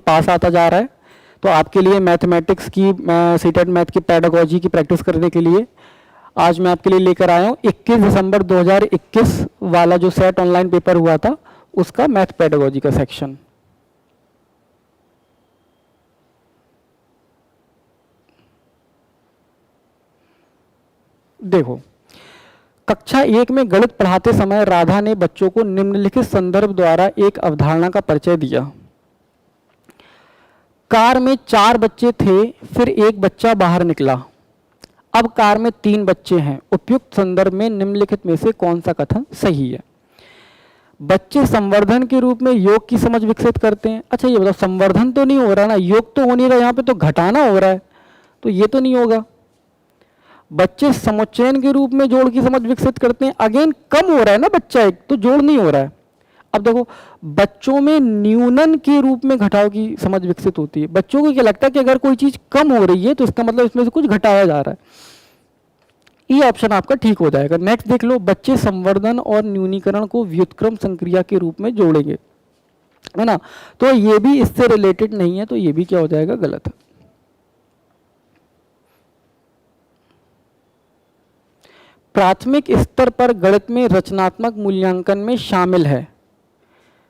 पास आता जा रहा है। तो आपके लिए मैथमेटिक्स की सीटेट मैथ की पेडागोजी की प्रैक्टिस करने के लिए आज मैं आपके लिए लेकर आया हूँ 21 दिसंबर 2021 वाला जो सेट ऑनलाइन पेपर हुआ था उसका मैथ पेडागोजी का सेक्शन। देखो, कक्षा 1 में गणित पढ़ाते समय राधा ने बच्चों को निम्नलिखित संदर्भ द्वारा एक अवधारणा का परिचय दिया। कार में 4 बच्चे थे, फिर एक बच्चा बाहर निकला। अब कार में 3 बच्चे हैं। उपयुक्त संदर्भ में निम्नलिखित में से कौन सा कथन सही है? बच्चे संवर्धन के रूप में योग की समझ विकसित करते हैं। अच्छा ये बताओ, संवर्धन तो नहीं हो रहा ना, योग तो हो नहीं रहा, यहाँ पे तो घटाना हो रहा है, तो ये तो नहीं होगा। बच्चे समुच्चयन के रूप में जोड़ की समझ विकसित करते हैं। अगेन कम हो रहा है ना बच्चा एक, तो जोड़ नहीं हो रहा है। अब देखो, बच्चों में न्यूनन के रूप में घटाव की समझ विकसित होती है। बच्चों को क्या लगता है कि अगर कोई चीज कम हो रही है तो इसका मतलब इसमें से कुछ घटाया जा रहा है। ये ऑप्शन आपका ठीक हो जाएगा। नेक्स्ट देख लो, बच्चे संवर्धन और न्यूनीकरण को व्युत्क्रम संक्रिया के रूप में जोड़ेंगे, है ना, तो ये भी इससे रिलेटेड नहीं है, तो ये भी क्या हो जाएगा, गलत है। प्राथमिक स्तर पर गणित में रचनात्मक मूल्यांकन में शामिल है।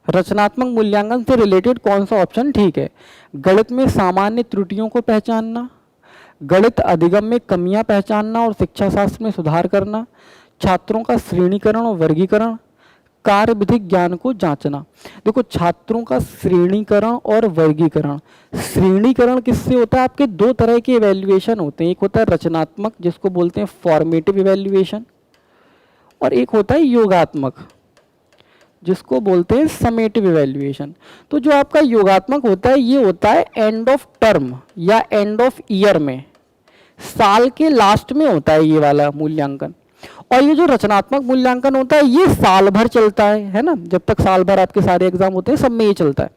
रचनात्मक मूल्यांकन से रिलेटेड कौन सा ऑप्शन ठीक है? गणित में सामान्य त्रुटियों को पहचानना, गणित अधिगम में कमियां पहचानना और शिक्षा शास्त्र में सुधार करना, छात्रों का श्रेणीकरण और वर्गीकरण, कार्य विधिक ज्ञान को जांचना। देखो, छात्रों का श्रेणीकरण और वर्गीकरण, श्रेणीकरण किससे होता है? आपके 2 तरह के इवैल्यूएशन होते हैं। एक होता है रचनात्मक, जिसको बोलते हैं फॉर्मेटिव इवैल्यूएशन, और एक होता है योगात्मक, जिसको बोलते हैं समेटिव इवैल्यूएशन। तो जो आपका योगात्मक होता है ये होता है एंड ऑफ टर्म या एंड ऑफ ईयर में, साल के लास्ट में होता है ये वाला मूल्यांकन। और ये जो रचनात्मक मूल्यांकन होता है ये साल भर चलता है ना, जब तक साल भर आपके सारे एग्जाम होते हैं सब में ये चलता है।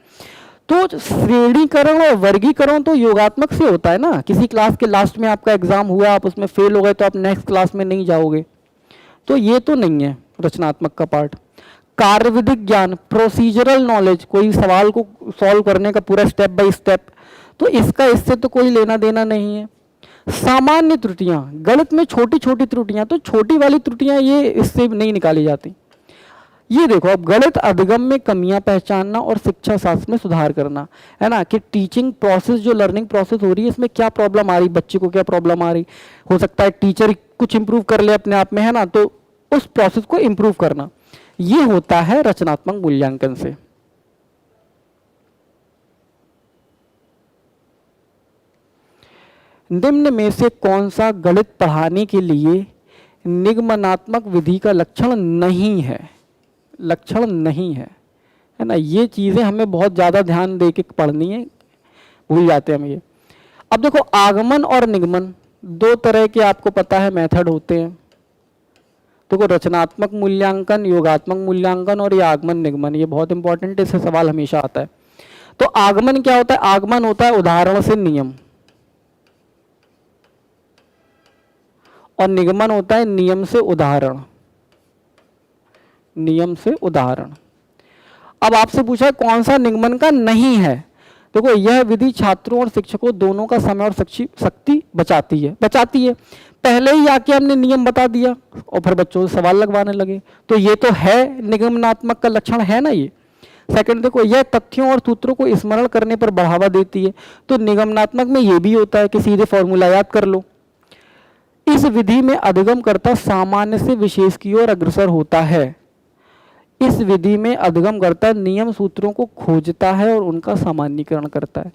तो श्रेणीकरण और वर्गीकरण तो योगात्मक से होता है ना, किसी क्लास के लास्ट में आपका एग्जाम हुआ, आप उसमें फेल हो गए तो आप नेक्स्ट क्लास में नहीं जाओगे, तो ये तो नहीं है रचनात्मक का पार्ट। कार्यविधिक ज्ञान, प्रोसीजरल नॉलेज, कोई सवाल को सॉल्व करने का पूरा स्टेप बाय स्टेप, तो इसका इससे तो कोई लेना देना नहीं है। सामान्य त्रुटियां, गणित में छोटी छोटी त्रुटियां, तो छोटी वाली त्रुटियां ये इससे नहीं निकाली जाती। ये देखो, अब गणित अधिगम में कमियां पहचानना और शिक्षा शास्त्र में सुधार करना, है ना, कि टीचिंग प्रोसेस जो लर्निंग प्रोसेस हो रही है इसमें क्या प्रॉब्लम आ रही, बच्चे को क्या प्रॉब्लम आ रही, हो सकता है टीचर कुछ इंप्रूव कर ले अपने आप में, है ना, तो उस प्रोसेस को इंप्रूव करना, ये होता है रचनात्मक मूल्यांकन से। निम्न में से कौन सा गणित पढ़ाने के लिए निगमनात्मक विधि का लक्षण नहीं है? लक्षण नहीं है, है ना, ये चीजें हमें बहुत ज्यादा ध्यान दे के पढ़नी है, भूल जाते हैं हम ये। अब देखो, आगमन और निगमन 2 तरह के आपको पता है मेथड होते हैं। देखो, रचनात्मक मूल्यांकन, योगात्मक मूल्यांकन और ये आगमन निगमन, ये बहुत इंपॉर्टेंट है, इससे सवाल हमेशा आता है। तो आगमन क्या होता है? आगमन होता है उदाहरण से नियम, और निगमन होता है नियम से उदाहरण, नियम से उदाहरण। अब आपसे पूछा है कौन सा निगमन का नहीं है। देखो, यह विधि छात्रों और शिक्षकों दोनों का समय और शक्ति बचाती है। पहले ही आके हमने नियम बता दिया और फिर बच्चों से सवाल लगवाने लगे, तो ये तो है निगमनात्मक का लक्षण है ना ये। सेकंड देखो, यह तथ्यों और सूत्रों को स्मरण करने पर बढ़ावा देती है, तो निगमनात्मक में ये भी होता है कि सीधे फॉर्मूला याद कर लो। इस विधि में अधिगमकर्ता सामान्य से विशेष की ओर अग्रसर होता है। इस विधि में अधिगमकर्ता नियम सूत्रों को खोजता है और उनका सामान्यीकरण करता है।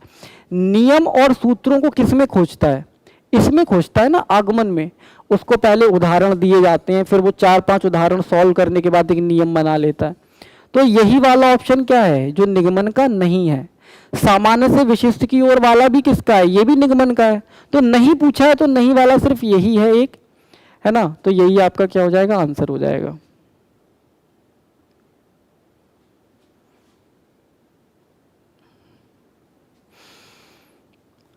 नियम और सूत्रों को किसमें खोजता है? इसमें खोजता है ना, आगमन में। उसको पहले उदाहरण दिए जाते हैं, फिर वो 4-5 उदाहरण सॉल्व करने के बाद एक नियम बना लेता है। तो यही वाला ऑप्शन क्या है जो निगमन का नहीं है। सामान्य से विशिष्ट की ओर वाला भी किसका है? ये भी निगमन का है। तो नहीं पूछा है तो नहीं वाला सिर्फ यही है एक, है ना, तो यही आपका क्या हो जाएगा, आंसर हो जाएगा।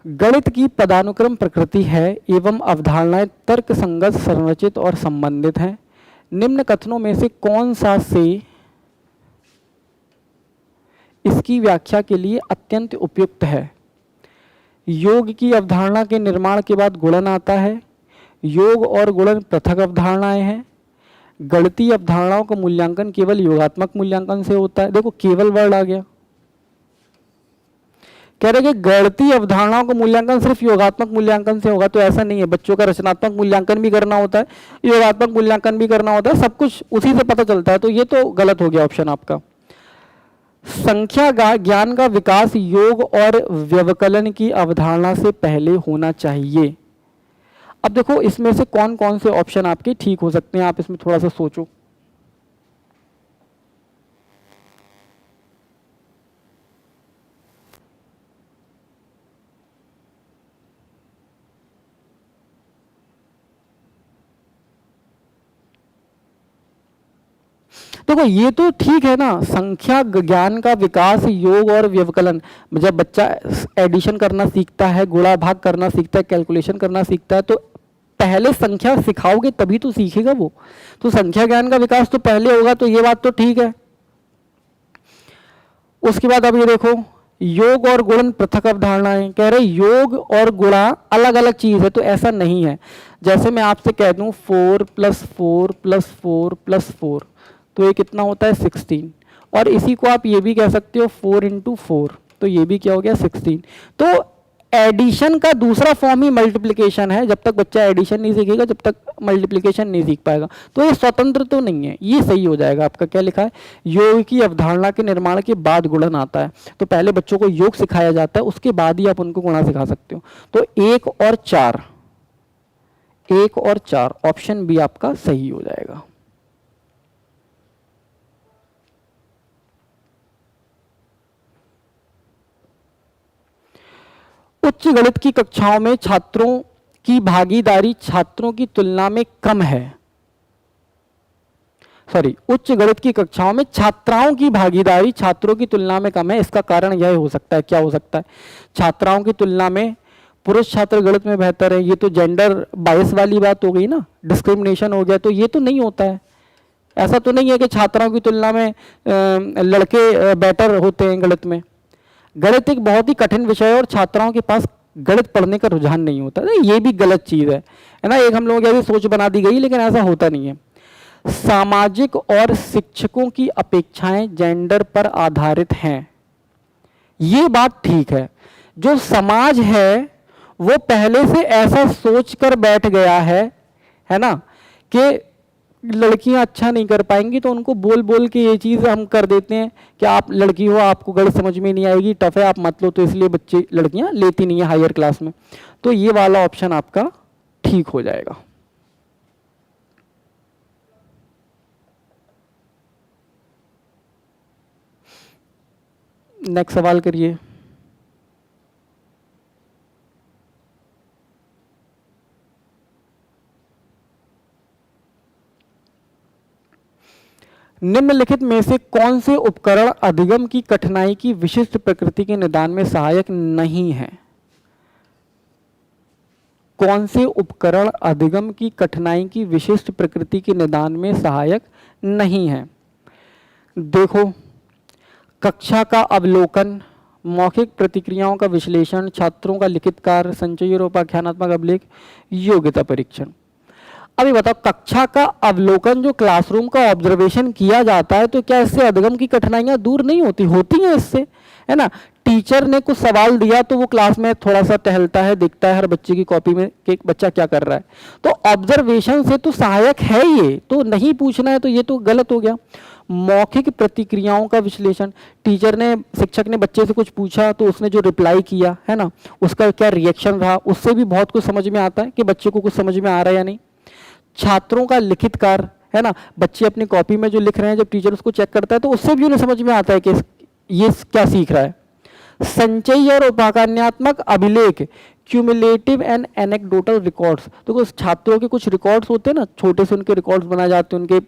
गणित की पदानुक्रम प्रकृति है एवं अवधारणाएं तर्कसंगत, संरचित और संबंधित हैं। निम्न कथनों में से कौन सा से इसकी व्याख्या के लिए अत्यंत उपयुक्त है। योग की अवधारणा के निर्माण के बाद गुणन आता है। योग और गुणन पृथक अवधारणाएं हैं। गणितीय अवधारणाओं का मूल्यांकन केवल योगात्मक मूल्यांकन से होता है। देखो केवल वर्ड आ गया, कह रहे कि गणितीय अवधारणाओं का मूल्यांकन सिर्फ योगात्मक मूल्यांकन से होगा, तो ऐसा नहीं है। बच्चों का रचनात्मक मूल्यांकन भी करना होता है, योगात्मक मूल्यांकन भी करना होता है, सब कुछ उसी से पता चलता है। तो ये तो गलत हो गया ऑप्शन आपका। संख्या ज्ञान का विकास योग और व्यवकलन की अवधारणा से पहले होना चाहिए। अब देखो इसमें से कौन कौन से ऑप्शन आपके ठीक हो सकते हैं, आप इसमें थोड़ा सा सोचो। देखो ये तो ठीक है ना, संख्या ज्ञान का विकास योग और व्यवकलन। जब बच्चा एडिशन करना सीखता है, गुणा भाग करना सीखता है, कैलकुलेशन करना सीखता है, तो पहले संख्या सिखाओगे तभी तो सीखेगा वो। तो संख्या ज्ञान का विकास तो पहले होगा, तो ये बात तो ठीक है। उसके बाद अब ये देखो, योग और गुणन पृथक अवधारणाएं। कह रहे योग और गुणा अलग अलग चीज है, तो ऐसा नहीं है। जैसे मैं आपसे कह दूं 4 + 4 + 4 + 4, तो ये कितना होता है 16। और इसी को आप ये भी कह सकते हो 4 × 4, तो ये भी क्या हो गया 16। तो एडिशन का दूसरा फॉर्म ही मल्टीप्लिकेशन है। जब तक बच्चा एडिशन नहीं सीखेगा, जब तक मल्टीप्लिकेशन नहीं सीख पाएगा। तो ये स्वतंत्र तो नहीं है, ये सही हो जाएगा आपका। क्या लिखा है, योग की अवधारणा के निर्माण के बाद गुणन आता है। तो पहले बच्चों को योग सिखाया जाता है, उसके बाद ही आप उनको गुणा सिखा सकते हो। तो 1 और 4 ऑप्शन बी आपका सही हो जाएगा। उच्च गणित की कक्षाओं में छात्रों की भागीदारी छात्रों की तुलना में कम है। उच्च गणित की कक्षाओं में छात्राओं की भागीदारी छात्रों की तुलना में कम है। इसका कारण यह हो सकता है, क्या हो सकता है, छात्राओं की तुलना में पुरुष छात्र गणित में बेहतर है। ये तो जेंडर बायस वाली बात हो गई ना, डिस्क्रिमिनेशन हो गया। तो ये तो नहीं होता है, ऐसा तो नहीं है कि छात्राओं की तुलना में लड़के बेटर होते हैं गणित में। गणित एक बहुत ही कठिन विषय है और छात्राओं के पास गणित पढ़ने का रुझान नहीं होता है। ये भी गलत चीज है ना। एक हम लोगों की ऐसी सोच बना दी गई, लेकिन ऐसा होता नहीं है। सामाजिक और शिक्षकों की अपेक्षाएं जेंडर पर आधारित हैं, ये बात ठीक है। जो समाज है वो पहले से ऐसा सोच कर बैठ गया है ना, कि लड़कियां अच्छा नहीं कर पाएंगी, तो उनको बोल बोल के ये चीज़ हम कर देते हैं कि आप लड़की हो, आपको गणित समझ में नहीं आएगी, टफ है, आप मत लो। तो इसलिए बच्चे लड़कियां लेती नहीं है हायर क्लास में। तो ये वाला ऑप्शन आपका ठीक हो जाएगा। नेक्स्ट सवाल करिए। निम्नलिखित में से कौन से उपकरण अधिगम की कठिनाई की विशिष्ट प्रकृति के निदान में सहायक नहीं है? कौन से उपकरण अधिगम की कठिनाई की विशिष्ट प्रकृति के निदान में सहायक नहीं है? देखो, कक्षा का अवलोकन, मौखिक प्रतिक्रियाओं का विश्लेषण, छात्रों का लिखित कार्य, संचयी और उपाख्यानात्मक अभिलेख, योग्यता परीक्षण। अभी बताओ, कक्षा का अवलोकन जो क्लासरूम का ऑब्जर्वेशन किया जाता है, तो क्या इससे अधिगम की कठिनाइयां दूर नहीं होती? होती हैं इससे, है ना। टीचर ने कुछ सवाल दिया तो वो क्लास में थोड़ा सा टहलता है, देखता है हर बच्चे की कॉपी में कि बच्चा क्या कर रहा है। तो ऑब्जर्वेशन से तो सहायक है ये, तो नहीं पूछना है तो ये तो गलत हो गया। मौखिक प्रतिक्रियाओं का विश्लेषण, टीचर ने, शिक्षक ने बच्चे से कुछ पूछा तो उसने जो रिप्लाई किया है ना, उसका क्या रिएक्शन रहा, उससे भी बहुत कुछ समझ में आता है कि बच्चे को कुछ समझ में आ रहा है या नहीं। छात्रों का लिखित कार्य, है ना, बच्चे अपनी कॉपी में जो लिख रहे हैं, जब टीचर उसको चेक करता है तो उससे भी उन्हें समझ में आता है कि ये क्या सीख रहा है। संचयी और उपाख्यानात्मक अभिलेख, क्यूमुलेटिव एंड एनेक्डोटल रिकॉर्ड्स, तो कुछ छात्रों के कुछ रिकॉर्ड्स होते हैं ना, छोटे से उनके रिकॉर्ड्स बनाए जाते हैं, उनके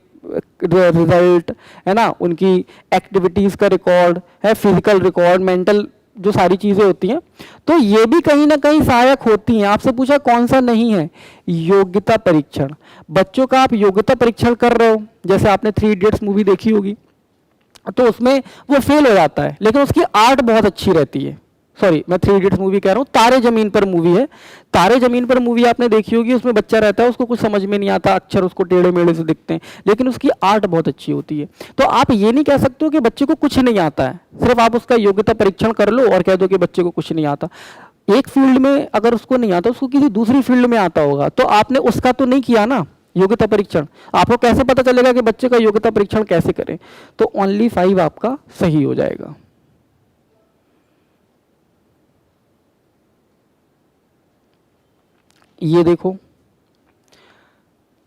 रिजल्ट, है ना, उनकी एक्टिविटीज का रिकॉर्ड है, फिजिकल रिकॉर्ड, मेंटल जो सारी चीजें होती हैं, तो ये भी कहीं ना कहीं सहायक होती हैं। आपसे पूछा कौन सा नहीं है? योग्यता परीक्षण। बच्चों का आप योग्यता परीक्षण कर रहे हो, जैसे आपने 3 इडियट्स मूवी देखी होगी, तो उसमें वो फेल हो जाता है, लेकिन उसकी आर्ट बहुत अच्छी रहती है। सॉरी, मैं थ्री इडियट्स मूवी कह रहा हूँ, तारे जमीन पर मूवी है। तारे जमीन पर मूवी आपने देखी होगी, उसमें बच्चा रहता है, उसको कुछ समझ में नहीं आता, अक्षर उसको टेढ़े मेढ़े से दिखते हैं, लेकिन उसकी आर्ट बहुत अच्छी होती है। तो आप ये नहीं कह सकते हो कि बच्चे को कुछ नहीं आता है, सिर्फ आप उसका योग्यता परीक्षण कर लो और कह दो कि बच्चे को कुछ नहीं आता। एक फील्ड में अगर उसको नहीं आता, उसको किसी दूसरी फील्ड में आता होगा, तो आपने उसका तो नहीं किया ना योग्यता परीक्षण। आपको कैसे पता चलेगा कि बच्चे का योग्यता परीक्षण कैसे करें? तो ओनली 5 आपका सही हो जाएगा। ये देखो,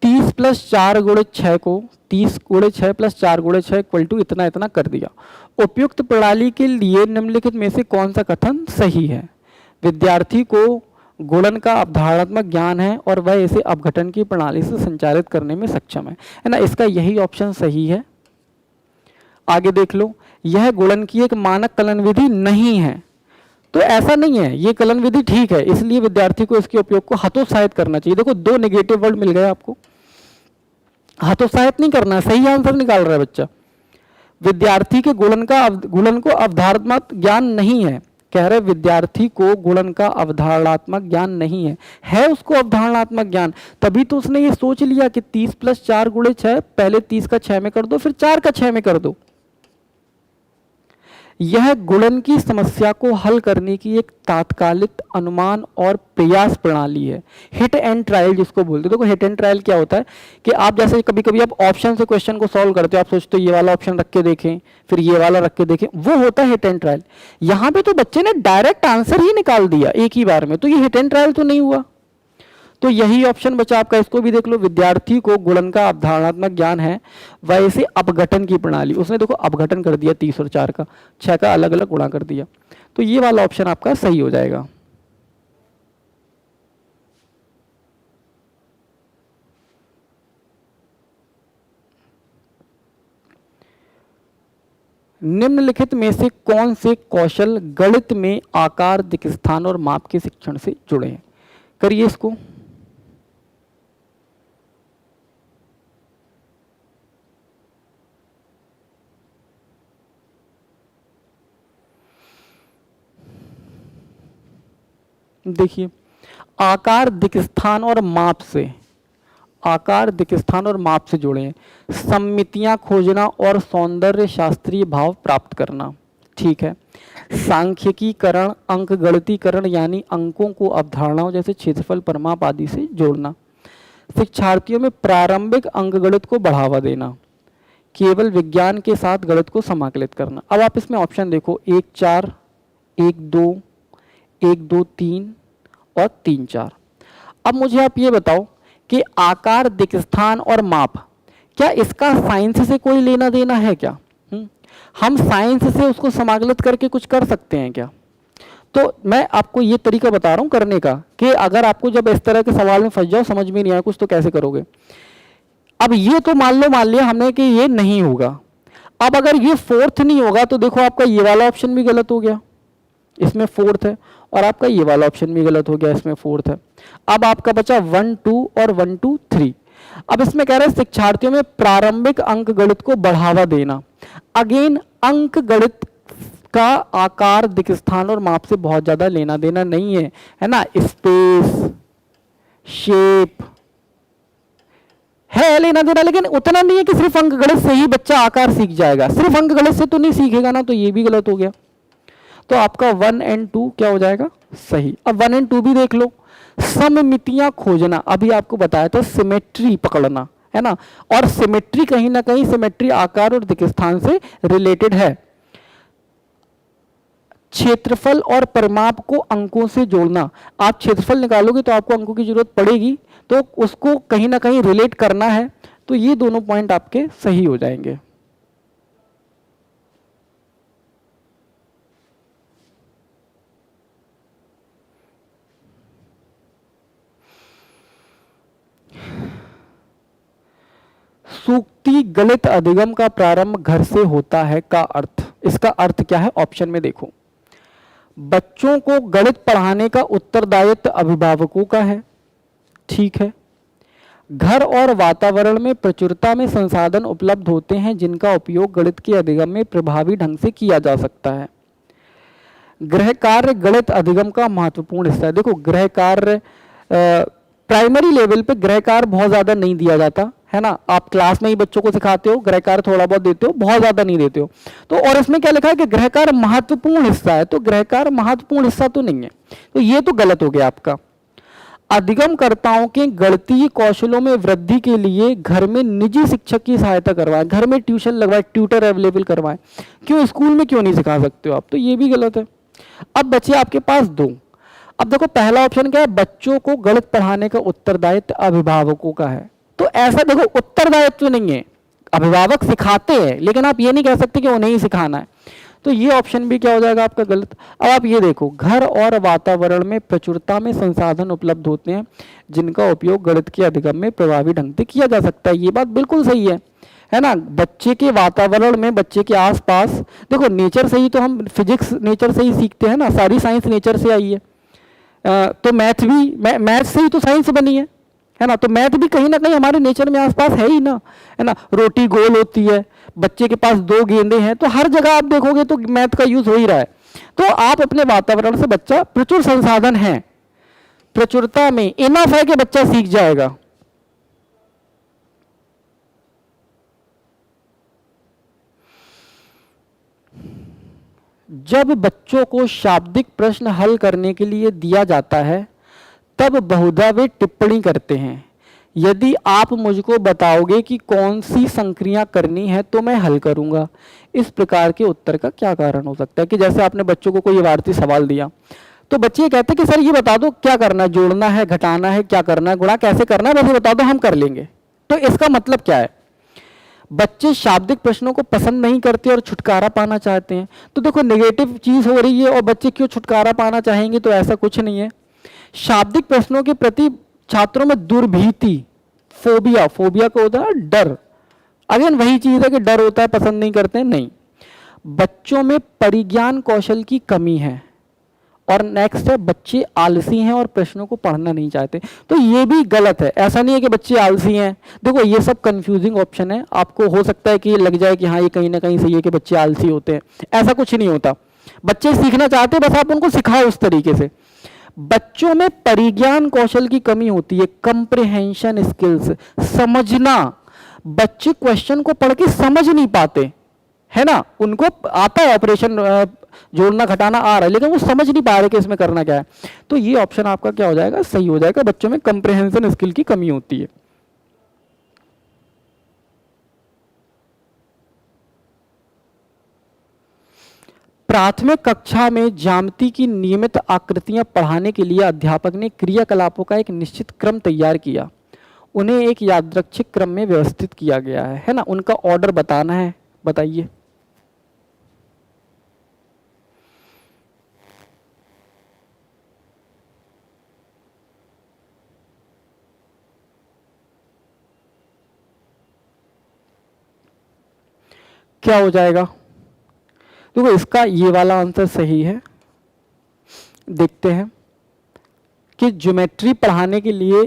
30 + 4 × 6 को 30 × 6 + 4 × 6 इक्वल टू इतना इतना कर दिया। उपयुक्त प्रणाली के लिए निम्नलिखित में से कौन सा कथन सही है? विद्यार्थी को गुणन का अवधारणात्मक ज्ञान है और वह इसे अपघटन की प्रणाली से संचालित करने में सक्षम है ना? इसका यही ऑप्शन सही है। आगे देख लो, यह गुणन की एक मानक कलन विधि नहीं है। तो ऐसा नहीं है, ये कलन विधि ठीक है, इसलिए विद्यार्थी को इसके उपयोग को हतोत्साहित करना चाहिए। देखो, 2 नेगेटिव वर्ड मिल गए आपको, हतोत्साहित नहीं करना, सही आंसर निकाल रहा है बच्चा। विद्यार्थी के गुणन को अवधारणात्मक ज्ञान नहीं है, कह रहे विद्यार्थी को गुणन का अवधारणात्मक ज्ञान नहीं है उसको अवधारणात्मक ज्ञान। तभी तो उसने ये सोच लिया कि 30 + 4 × 6, पहले 30 का 6 में कर दो, फिर 4 का 6 में कर दो। यह गुणन की समस्या को हल करने की एक तात्कालिक अनुमान और प्रयास प्रणाली है, हिट एंड ट्रायल जिसको बोलते हैं। देखो, हिट एंड ट्रायल क्या होता है कि आप जैसे कभी कभी आप ऑप्शन से क्वेश्चन को सॉल्व करते हो, आप सोचते हो ये वाला ऑप्शन रख के देखें, फिर ये वाला रख के देखें, वो होता है हिट एंड ट्रायल। यहां पे तो बच्चे ने डायरेक्ट आंसर ही निकाल दिया एक ही बार में, तो ये हिट एंड ट्रायल तो नहीं हुआ। तो यही ऑप्शन बचा आपका, इसको भी देख लो। विद्यार्थी को गुणन का अवधारणात्मक ज्ञान है, वैसे अपघटन की प्रणाली, उसने देखो अपघटन कर दिया 30 और 4 का, 6 का अलग अलग गुणा कर दिया। तो ये वाला ऑप्शन आपका सही हो जाएगा। निम्नलिखित में से कौन से कौशल गणित में आकार, दिक् स्थान और माप के शिक्षण से जुड़े हैं? करिए इसको। देखिए, आकार, दिक् स्थान और माप से, आकार, दिक् स्थान और माप से जुड़े हैं। सम्मितियां खोजना और सौंदर्य शास्त्रीय भाव प्राप्त करना, ठीक है। सांख्यिकीकरण, अंक गणितीकरण यानी अंकों को अवधारणाओं जैसे क्षेत्रफल, परिमाप आदि से जोड़ना। शिक्षार्थियों में प्रारंभिक अंकगणित को बढ़ावा देना। केवल विज्ञान के साथ गणित को समाकलित करना। अब आप इसमें ऑप्शन देखो, 1 4, 1 2, 1 2 3 और 3 4। अब मुझे आप ये बताओ कि आकार, दिक् स्थान और माप, क्या इसका साइंस से कोई लेना देना है क्या? हम साइंस से उसको समाकलित करके कुछ कर सकते हैं क्या? तो मैं आपको ये तरीका बता रहा हूं करने का, कि अगर आपको जब इस तरह के सवाल में फंस जाओ, समझ में नहीं आया कुछ, तो कैसे करोगे। अब ये तो मान लिया हमने कि ये नहीं होगा। अब अगर ये 4th नहीं होगा, तो देखो आपका ये वाला ऑप्शन भी गलत हो गया, इसमें 4th है, और आपका ये वाला ऑप्शन भी गलत हो गया, इसमें 4th है। अब आपका बचा 1 2 और 1 2 3। अब इसमें कह रहा है शिक्षार्थियों में प्रारंभिक अंक गणित को बढ़ावा देना। अगेन, अंक गणित का आकार, दिक् स्थान और माप से बहुत ज्यादा लेना देना नहीं है ना। स्पेस, शेप है लेना देना, लेकिन उतना नहीं है कि सिर्फ अंक गणित से ही बच्चा आकार सीख जाएगा। सिर्फ अंक गणित से तो नहीं सीखेगा ना, तो ये भी गलत हो गया। तो आपका 1 और 2 क्या हो जाएगा? सही। अब 1 और 2 भी देख लो। सममितियां खोजना, अभी आपको बताया था, सिमेट्री पकड़ना, है ना। और सिमेट्री कहीं ना कहीं, सिमेट्री आकार और दिक् स्थान से रिलेटेड है। क्षेत्रफल और परिमाप को अंकों से जोड़ना, आप क्षेत्रफल निकालोगे तो आपको अंकों की जरूरत पड़ेगी, तो उसको कहीं ना कहीं रिलेट करना है। तो ये दोनों पॉइंट आपके सही हो जाएंगे। सूक्ति गणित अधिगम का प्रारंभ घर से होता है का अर्थ, इसका अर्थ क्या है? ऑप्शन में देखो। बच्चों को गणित पढ़ाने का उत्तरदायित्व अभिभावकों का है, ठीक है। घर और वातावरण में प्रचुरता में संसाधन उपलब्ध होते हैं जिनका उपयोग गणित के अधिगम में प्रभावी ढंग से किया जा सकता है। गृह कार्य गणित अधिगम का महत्वपूर्ण हिस्सा है। देखो गृह कार्य प्राइमरी लेवल पे गृह कार्य बहुत ज़्यादा नहीं दिया जाता है ना, आप क्लास में ही बच्चों को सिखाते हो, गृह कार्य थोड़ा बहुत देते हो, बहुत ज़्यादा नहीं देते हो। तो और इसमें क्या लिखा है कि गृह कार्य महत्वपूर्ण हिस्सा है, तो गृह कार्य महत्वपूर्ण हिस्सा तो नहीं है, तो ये तो गलत हो गया आपका। अधिगमकर्ताओं के गणितीय कौशलों में वृद्धि के लिए घर में निजी शिक्षक की सहायता करवाएं, घर में ट्यूशन लगवाएं, ट्यूटर अवेलेबल करवाएं। क्यों स्कूल में क्यों नहीं सिखा सकते हो आप, तो ये भी गलत है। अब बच्चे आपके पास दो, अब देखो पहला ऑप्शन क्या है, बच्चों को गणित पढ़ाने का उत्तरदायित्व अभिभावकों का है। तो ऐसा देखो उत्तरदायित्व नहीं है, अभिभावक सिखाते हैं, लेकिन आप ये नहीं कह सकते कि उन्हें ही सिखाना है, तो ये ऑप्शन भी क्या हो जाएगा आपका गलत। अब आप ये देखो, घर और वातावरण में प्रचुरता में संसाधन उपलब्ध होते हैं जिनका उपयोग गणित के अधिगम में प्रभावी ढंग से किया जा सकता है, ये बात बिल्कुल सही है ना। बच्चे के वातावरण में, बच्चे के आसपास, देखो नेचर से ही तो हम फिजिक्स नेचर से ही सीखते हैं ना, सारी साइंस नेचर से आई है। तो मैथ भी मैथ से ही तो साइंस बनी है ना, तो मैथ भी कहीं ना कहीं हमारे नेचर में आसपास है ही ना, है ना। रोटी गोल होती है, बच्चे के पास दो गेंदे हैं, तो हर जगह आप देखोगे तो मैथ का यूज हो ही रहा है। तो आप अपने वातावरण से, बच्चा प्रचुर संसाधन है, प्रचुरता में इनफ है कि बच्चा सीख जाएगा। जब बच्चों को शाब्दिक प्रश्न हल करने के लिए दिया जाता है तब बहुधा वे टिप्पणी करते हैं, यदि आप मुझको बताओगे कि कौन सी संक्रिया करनी है तो मैं हल करूंगा। इस प्रकार के उत्तर का क्या कारण हो सकता है कि जैसे आपने बच्चों को कोई वार्ती सवाल दिया तो बच्चे ये कहते हैं कि सर ये बता दो क्या करना है, जोड़ना है, घटाना है, क्या करना है, गुणा कैसे करना है, बस ये बता दो हम कर लेंगे। तो इसका मतलब क्या है, बच्चे शाब्दिक प्रश्नों को पसंद नहीं करते और छुटकारा पाना चाहते हैं। तो देखो नेगेटिव चीज हो रही है और बच्चे क्यों छुटकारा पाना चाहेंगे, तो ऐसा कुछ नहीं है। शाब्दिक प्रश्नों के प्रति छात्रों में दुर्भीति, फोबिया, फोबिया को होता है डर, अगेन वही चीज है कि डर होता है, पसंद नहीं करते, नहीं। बच्चों में परिज्ञान कौशल की कमी है, और नेक्स्ट है बच्चे आलसी हैं और प्रश्नों को पढ़ना नहीं चाहते, तो ये भी गलत है। ऐसा नहीं है कि बच्चे आलसी हैं, देखो ये सब कंफ्यूजिंग ऑप्शन है, आपको हो सकता है कि ये लग जाए कि हाँ ये कहीं ना कहीं सही है कि बच्चे आलसी होते हैं, ऐसा कुछ नहीं होता। बच्चे सीखना चाहते हैं, बस आप उनको सिखाओ उस तरीके से। बच्चों में परिज्ञान कौशल की कमी होती है, कंप्रिहेंशन स्किल्स, समझना। बच्चे क्वेश्चन को पढ़ के समझ नहीं पाते, है ना, उनको आता है ऑपरेशन जोड़ना घटाना आ रहा है, लेकिन वो समझ नहीं पा रहे कि इसमें करना क्या है। तो ये ऑप्शन आपका क्या हो जाएगा, सही हो जाएगा, बच्चों में कंप्रिहेंशन स्किल की कमी होती है। प्राथमिक कक्षा में ज्यामिति की नियमित आकृतियां पढ़ाने के लिए अध्यापक ने क्रियाकलापों का एक निश्चित क्रम तैयार किया, उन्हें एक यादृच्छिक क्रम में व्यवस्थित किया गया है ना, उनका ऑर्डर बताना है, बताइए। क्या हो जाएगा, देखो इसका ये वाला आंसर सही है। देखते हैं कि ज्योमेट्री पढ़ाने के लिए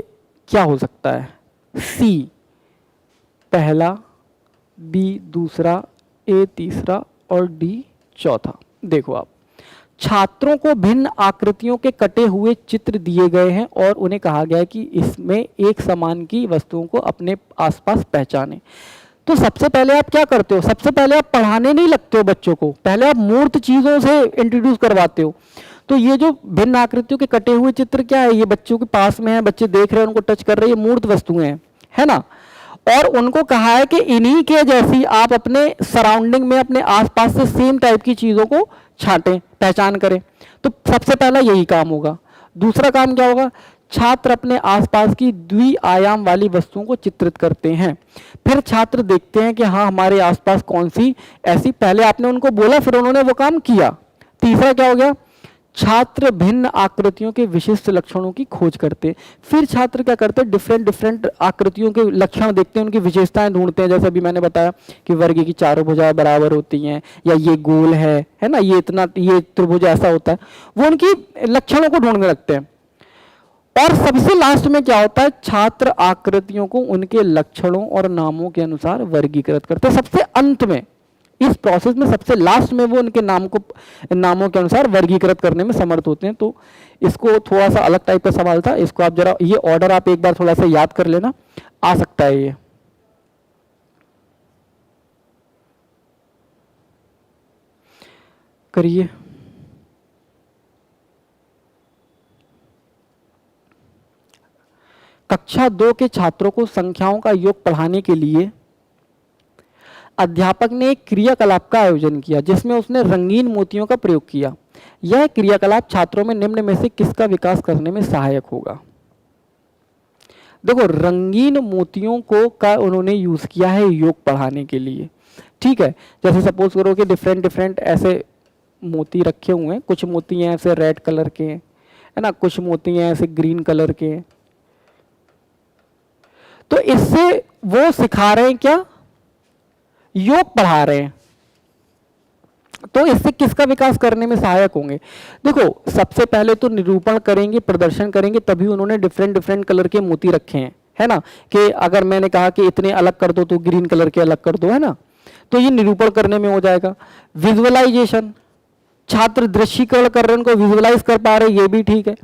क्या हो सकता है, सी पहला, बी दूसरा, ए तीसरा और डी चौथा। देखो आप, छात्रों को भिन्न आकृतियों के कटे हुए चित्र दिए गए हैं और उन्हें कहा गया है कि इसमें एक समान की वस्तुओं को अपने आसपास पहचानें। तो सबसे पहले आप क्या करते हो, सबसे पहले आप पढ़ाने नहीं लगते हो बच्चों को, पहले आप मूर्त चीजों से इंट्रोड्यूस करवाते हो। तो ये जो भिन्न आकृतियों के कटे हुए चित्र क्या है, ये बच्चों के पास में है, बच्चे देख रहे हैं, उनको टच कर रहे हैं, ये मूर्त वस्तुएं हैं, है ना। और उनको कहा है कि इन्हीं के जैसी आप अपने सराउंडिंग में, अपने आसपास से सेम टाइप की चीजों को छांटें, पहचान करें। तो सबसे पहला यही काम होगा। दूसरा काम क्या होगा, छात्र अपने आसपास की द्विआयाम वाली वस्तुओं को चित्रित करते हैं। फिर छात्र देखते हैं कि हाँ हमारे आसपास कौन सी ऐसी, पहले आपने उनको बोला फिर उन्होंने वो काम किया। तीसरा क्या हो गया, छात्र भिन्न आकृतियों के विशिष्ट लक्षणों की खोज करते हैं। फिर छात्र क्या करते हैं, डिफरेंट आकृतियों के लक्षण देखते हैं, उनकी विशेषताएं ढूंढते हैं। जैसे अभी मैंने बताया कि वर्ग की चारों भुजाएं बराबर होती हैं, या ये गोल है ना, ये इतना, ये त्रिभुज ऐसा होता है, वो उनकी लक्षणों को ढूंढने लगते हैं। और सबसे लास्ट में क्या होता है, छात्र आकृतियों को उनके लक्षणों और नामों के अनुसार वर्गीकृत करते हैं। सबसे अंत में, इस प्रोसेस में सबसे लास्ट में वो उनके नामों के अनुसार वर्गीकृत करने में समर्थ होते हैं। तो इसको थोड़ा सा अलग टाइप का सवाल था, इसको आप जरा ये ऑर्डर आप एक बार थोड़ा सा याद कर लेना, आ सकता है ये। करिए। कक्षा 2 के छात्रों को संख्याओं का योग पढ़ाने के लिए अध्यापक ने एक क्रियाकलाप का आयोजन किया जिसमें उसने रंगीन मोतियों का प्रयोग किया। यह क्रियाकलाप छात्रों में निम्न में से किसका विकास करने में सहायक होगा? देखो, रंगीन मोतियों को का उन्होंने यूज किया है योग पढ़ाने के लिए, ठीक है। जैसे सपोज करो कि डिफरेंट डिफरेंट ऐसे मोती रखे हुए हैं, कुछ मोती हैं ऐसे रेड कलर के, है ना, कुछ मोती हैं ऐसे ग्रीन कलर के। तो इससे वो सिखा रहे हैं क्या? योग पढ़ा रहे हैं। तो इससे किसका विकास करने में सहायक होंगे? देखो, सबसे पहले तो निरूपण करेंगे, प्रदर्शन करेंगे, तभी उन्होंने डिफरेंट डिफरेंट कलर के मोती रखे हैं, है ना। कि अगर मैंने कहा कि इतने अलग कर दो तो ग्रीन कलर के अलग कर दो, है ना, तो ये निरूपण करने में हो जाएगा। विजुअलाइजेशन, छात्र दृश्यीकरण कर रहे हैं, उनको विजुअलाइज कर पा रहे हैं, ये भी ठीक है।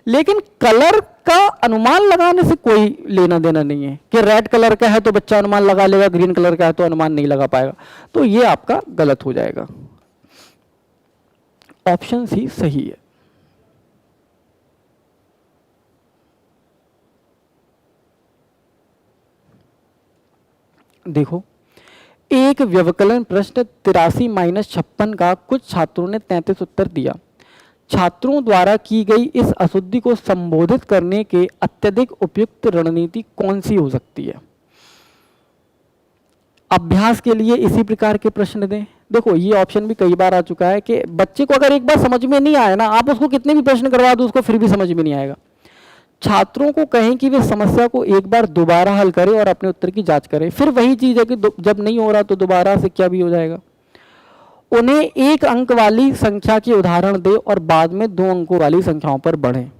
लेकिन कलर का अनुमान लगाने से कोई लेना देना नहीं है कि रेड कलर का है तो बच्चा अनुमान लगा लेगा, ग्रीन कलर का है तो अनुमान नहीं लगा पाएगा। तो ये आपका गलत हो जाएगा। ऑप्शन सी सही है। देखो, एक व्यवकलन प्रश्न 83-56 का कुछ छात्रों ने 33 उत्तर दिया। छात्रों द्वारा की गई इस अशुद्धि को संबोधित करने के अत्यधिक उपयुक्त रणनीति कौन सी हो सकती है? अभ्यास के लिए इसी प्रकार के प्रश्न दें। देखो, ये ऑप्शन भी कई बार आ चुका है कि बच्चे को अगर एक बार समझ में नहीं आया ना, आप उसको कितने भी प्रश्न करवा दो उसको फिर भी समझ में नहीं आएगा। छात्रों को कहें कि वे समस्या को एक बार दोबारा हल करें और अपने उत्तर की जांच करें। फिर वही चीज है कि जब नहीं हो रहा तो दोबारा से क्या भी हो जाएगा। उन्हें एक अंक वाली संख्या के उदाहरण दे और बाद में 2 अंकों वाली संख्याओं पर बढ़ें।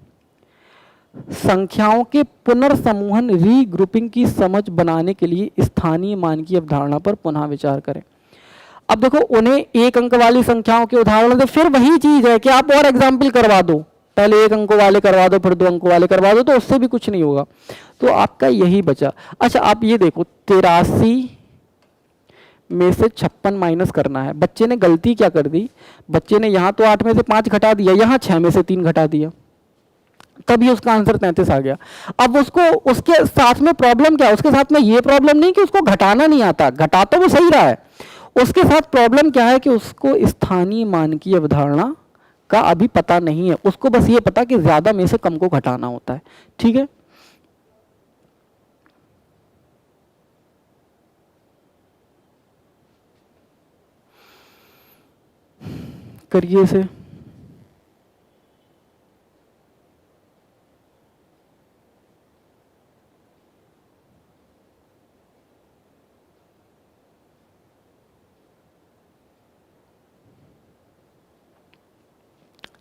संख्याओं के पुनर्समूहन रीग्रुपिंग की समझ बनाने के लिए स्थानीय मान की अवधारणा पर पुनः विचार करें। अब देखो, उन्हें एक अंक वाली संख्याओं के उदाहरण दे, फिर वही चीज है कि आप और एग्जाम्पल करवा दो, पहले 1 अंकों वाले करवा दो फिर 2 अंकों वाले करवा दो, तो उससे भी कुछ नहीं होगा। तो आपका यही बचा। अच्छा, आप ये देखो, 83 में से 56 माइनस करना है। बच्चे ने गलती क्या कर दी, बच्चे ने यहाँ तो 8 में से 5 घटा दिया, यहाँ 6 में से 3 घटा दिया, तभी उसका आंसर 33 आ गया। अब उसको उसके साथ में प्रॉब्लम क्या है? उसके साथ में ये प्रॉब्लम नहीं कि उसको घटाना नहीं आता, घटा तो वो सही रहा है। उसके साथ प्रॉब्लम क्या है कि उसको स्थानीय मान की अवधारणा का अभी पता नहीं है। उसको बस ये पता कि ज्यादा में से कम को घटाना होता है, ठीक है। करिए इसे।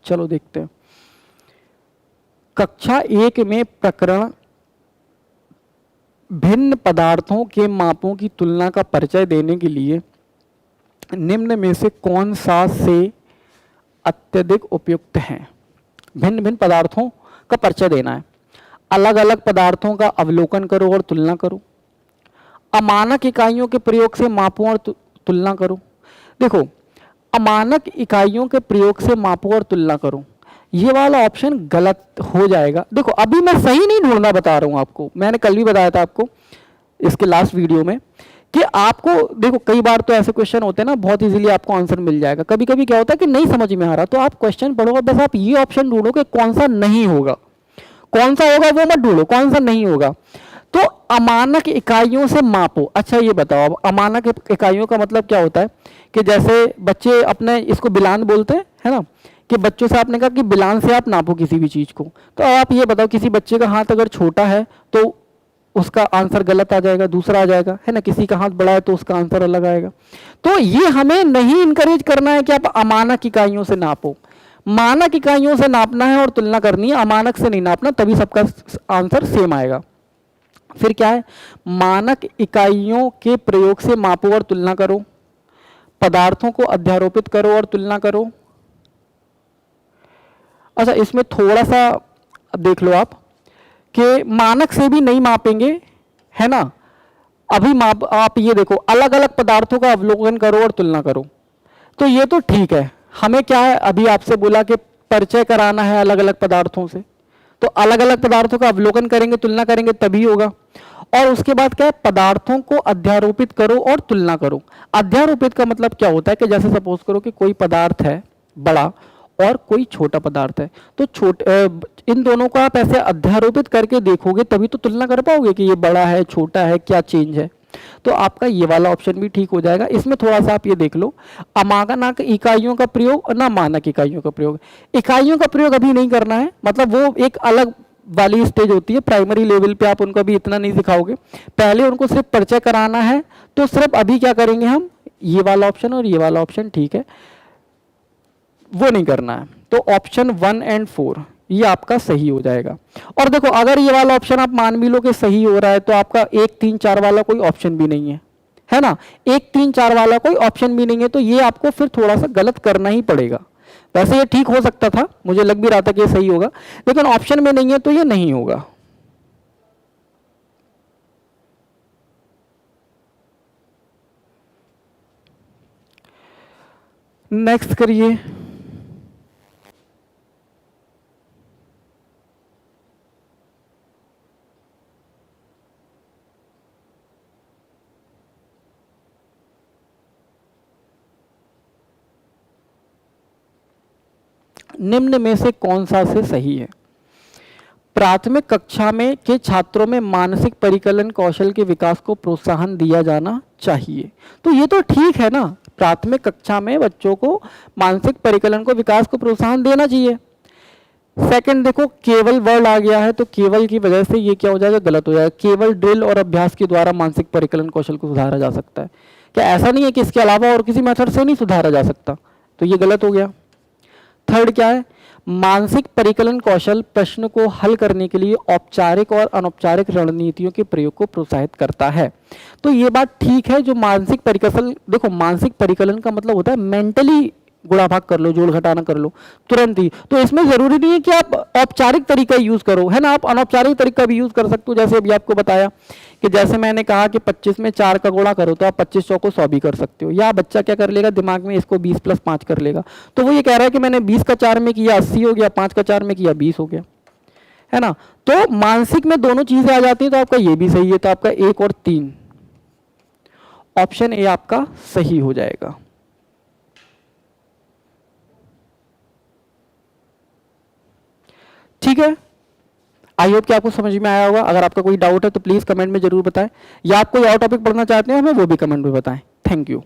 चलो देखते हैं। कक्षा 1 में प्रकरण भिन्न पदार्थों के मापों की तुलना का परिचय देने के लिए निम्न में से कौन सा से अत्यधिक उपयुक्त है? भिन्न भिन्न पदार्थों का परिचय देना है, अलग अलग पदार्थों का अवलोकन करो और तुलना करो, अमानक इकाइयों के प्रयोग से मापो और तुलना करो। देखो, अमानक इकाइयों के प्रयोग से मापो और तुलना करो, ये वाला ऑप्शन गलत हो जाएगा। देखो, अभी मैं सही नहीं ढूंढना बता रहा हूं आपको, मैंने कल भी बताया था आपको इसके लास्ट वीडियो में कि आपको देखो, कई बार तो ऐसे क्वेश्चन होते हैं ना, बहुत इजीली आपको आंसर मिल जाएगा। कभी कभी क्या होता है कि नहीं समझ में आ रहा, तो आप क्वेश्चन पढ़ो और बस आप ये ऑप्शन ढूंढो कि कौन सा नहीं होगा, कौन सा होगा वो मत ढूंढो, कौन सा नहीं होगा। तो अमानक इकाइयों से मापो। अच्छा, ये बताओ, अब अमानक इकाइयों का मतलब क्या होता है कि जैसे बच्चे अपने इसको बिलान बोलते हैं, है ना, कि बच्चों से आपने कहा कि बिलान से आप नापो किसी भी चीज को। तो आप ये बताओ, किसी बच्चे का हाथ अगर छोटा है तो उसका आंसर गलत आ जाएगा, दूसरा आ जाएगा, है ना। किसी का हाथ बड़ा है तो उसका आंसर अलग आएगा। तो ये हमें नहीं इनकरेज करना है कि आप अमानक इकाइयों से नापो। मानक इकाइयों से नापना है और तुलना करनी है, अमानक से नहीं नापना, तभी सबका आंसर सेम आएगा। फिर क्या है, मानक इकाइयों के प्रयोग से मापो और तुलना करो, पदार्थों को अध्यारोपित करो और तुलना करो। अच्छा, इसमें थोड़ा सा देख लो आप कि मानक से भी नहीं मापेंगे, है ना। अभी आप ये देखो, अलग अलग पदार्थों का अवलोकन करो और तुलना करो, तो ये तो ठीक है। हमें क्या है, अभी आपसे बोला कि परिचय कराना है अलग अलग पदार्थों से, तो अलग अलग पदार्थों का अवलोकन करेंगे, तुलना करेंगे, तभी होगा। और उसके बाद क्या है, पदार्थों को अध्यारोपित करो और तुलना करो। अध्यारोपित का मतलब क्या होता है कि जैसे सपोज करो कि कोई पदार्थ है बड़ा और कोई छोटा पदार्थ है, तो इन दोनों को आप ऐसे अध्यारोपित करके देखोगे तभी तो तुलना कर पाओगे कि ये बड़ा है, छोटा है, क्या चेंज है। तो आपका ये वाला ऑप्शन भी ठीक हो जाएगा। इसमें थोड़ा सा आप ये देख लो, अमानक इकाइयों का प्रयोग ना मानक इकाइयों का प्रयोग। इकाइयों का प्रयोग अभी नहीं करना है, मतलब वो एक अलग वाली स्टेज होती है, प्राइमरी लेवल पे आप उनको भी इतना नहीं सिखाओगे, पहले उनको सिर्फ परिचय कराना है। तो सिर्फ अभी क्या करेंगे हम, ये वाला ऑप्शन और ये वाला ऑप्शन ठीक है, वो नहीं करना है। तो ऑप्शन 1 और 4 ये आपका सही हो जाएगा। और देखो, अगर ये वाला ऑप्शन आप मान भी लो कि सही हो रहा है, तो आपका 1 3 4 वाला कोई ऑप्शन भी नहीं है ना। 1 3 4 वाला कोई ऑप्शन भी नहीं है, तो ये आपको फिर थोड़ा सा गलत करना ही पड़ेगा। वैसे ये ठीक हो सकता था, मुझे लग भी रहा था कि ये सही होगा, लेकिन ऑप्शन में नहीं है तो ये नहीं होगा। नेक्स्ट करिए। निम्न में से कौन सा से सही है। प्राथमिक कक्षा में के छात्रों में मानसिक परिकलन कौशल के विकास को प्रोत्साहन दिया जाना चाहिए। तो ये तो ठीक है ना, प्राथमिक कक्षा में बच्चों को मानसिक परिकलन को विकास को प्रोत्साहन देना चाहिए। सेकंड देखो, केवल वर्ड आ गया है, तो केवल की वजह से ये क्या हो जाएगा, गलत हो जाएगा। केवल ड्रिल और अभ्यास के द्वारा मानसिक परिकलन कौशल को सुधारा जा सकता है। क्या ऐसा नहीं है कि इसके अलावा और किसी मेथड से नहीं सुधारा जा सकता, तो ये गलत हो गया। थर्ड क्या है, मानसिक परिकलन कौशल प्रश्न को हल करने के लिए औपचारिक और अनौपचारिक रणनीतियों के प्रयोग को प्रोत्साहित करता है। तो ये बात ठीक है। जो मानसिक परिकलन, देखो मानसिक परिकलन का मतलब होता है मेंटली गुणा भाग कर लो, जोड़ घटाना कर लो तुरंत ही। तो इसमें जरूरी नहीं है कि आप औपचारिक तरीका यूज करो, है ना, आप अनौपचारिक तरीका भी यूज कर सकते हो। जैसे अभी आपको बताया कि जैसे मैंने कहा कि 25 में 4 का गुणा करो, तो आप 25 100 को 100 भी कर सकते हो। या बच्चा क्या कर लेगा, दिमाग में इसको 20 + 5 कर लेगा। तो वो ये कह रहा है कि मैंने 20 का 4 में किया 80 हो गया, 5 का 4 में किया 20 हो गया, है ना। तो मानसिक में दोनों चीजें आ जाती है, तो आपका ये भी सही है। तो आपका 1 और 3 ऑप्शन ए आपका सही हो जाएगा। ठीक है, आई होप कि आपको समझ में आया होगा। अगर आपका कोई डाउट है तो प्लीज कमेंट में जरूर बताएं, या आप कोई और टॉपिक पढ़ना चाहते हैं हमें वो भी कमेंट में बताएं। Thank you.